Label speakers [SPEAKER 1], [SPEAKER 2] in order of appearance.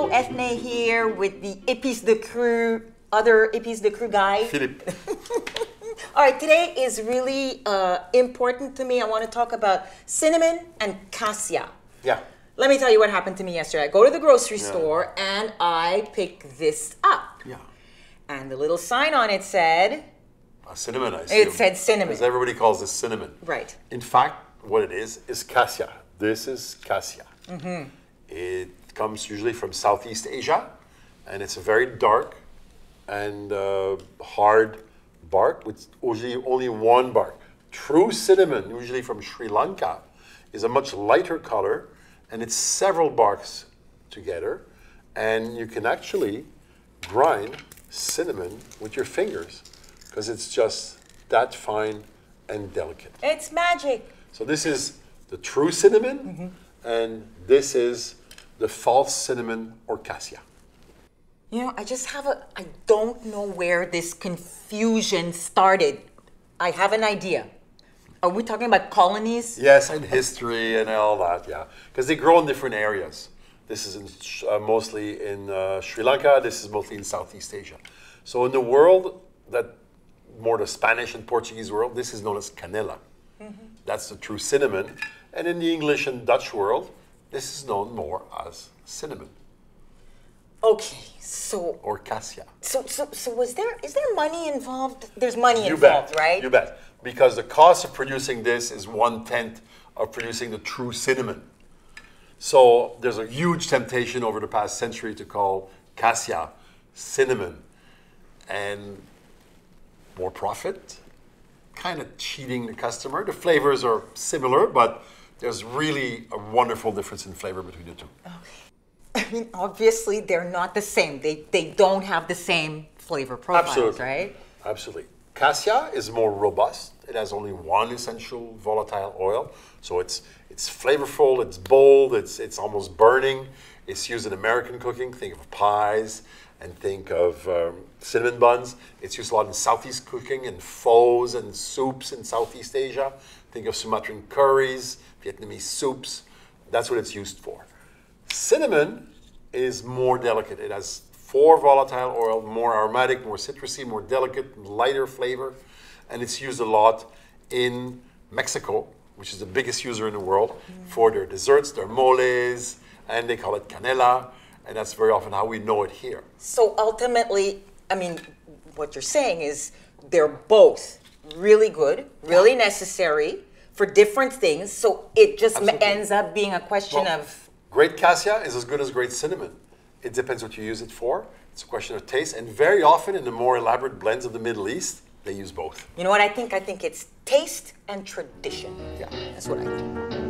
[SPEAKER 1] Hello, Ethne here with the Épices de Cru, other Épices de Cru guy.
[SPEAKER 2] Philippe.
[SPEAKER 1] All right, today is really important to me. I want to talk about cinnamon and cassia.
[SPEAKER 2] Yeah.
[SPEAKER 1] Let me tell you what happened to me yesterday. I go to the grocery store and I pick this up.
[SPEAKER 2] Yeah.
[SPEAKER 1] And the little sign on it said...
[SPEAKER 2] Cinnamon, I assume.
[SPEAKER 1] It said cinnamon.
[SPEAKER 2] Because everybody calls this cinnamon.
[SPEAKER 1] Right.
[SPEAKER 2] In fact, what it is cassia. This is cassia. Mm-hmm. It comes usually from Southeast Asia, and it's a very dark and hard bark with usually only one bark. True cinnamon, usually from Sri Lanka, is a much lighter color, and it's several barks together, and you can actually grind cinnamon with your fingers because it's just that fine and delicate.
[SPEAKER 1] It's magic.
[SPEAKER 2] So this is the true cinnamon, and this is the false cinnamon or cassia.
[SPEAKER 1] You know, I don't know where this confusion started. I have an idea. Are we talking about colonies?
[SPEAKER 2] Yes, and history and all that, yeah. Because they grow in different areas. This is mostly in Sri Lanka, this is mostly in Southeast Asia. So in the world, more the Spanish and Portuguese world, this is known as canela. That's the true cinnamon. And in the English and Dutch world, this is known more as cinnamon.
[SPEAKER 1] Okay, so...
[SPEAKER 2] Or cassia.
[SPEAKER 1] So is there money involved? There's money
[SPEAKER 2] You
[SPEAKER 1] involved,
[SPEAKER 2] bet.
[SPEAKER 1] right?
[SPEAKER 2] You bet. Because the cost of producing this is 1/10 of producing the true cinnamon. So there's a huge temptation over the past century to call cassia cinnamon. And more profit, kind of cheating the customer. The flavors are similar, but there's really a wonderful difference in flavor between the two.
[SPEAKER 1] Okay. I mean, obviously, they're not the same. They don't have the same flavor profiles,
[SPEAKER 2] Absolutely.
[SPEAKER 1] right?
[SPEAKER 2] Absolutely. Cassia is more robust. It has only one essential volatile oil. So it's flavorful, it's bold, it's almost burning. It's used in American cooking. Think of pies and think of cinnamon buns. It's used a lot in Southeast cooking and pho's and soups in Southeast Asia. Think of Sumatran curries, Vietnamese soups. That's what it's used for. Cinnamon is more delicate. It has 4 volatile oil, more aromatic, more citrusy, more delicate, lighter flavor. And it's used a lot in Mexico, which is the biggest user in the world, for their desserts, their moles, and they call it canela. And that's very often how we know it here.
[SPEAKER 1] So ultimately, I mean, what you're saying is they're both really good, really necessary for different things. So it just ends up being a question of...
[SPEAKER 2] Great cassia is as good as great cinnamon. It depends what you use it for. It's a question of taste. And very often in the more elaborate blends of the Middle East, they use both.
[SPEAKER 1] You know what I think? I think it's taste and tradition.
[SPEAKER 2] Yeah.
[SPEAKER 1] That's what I think.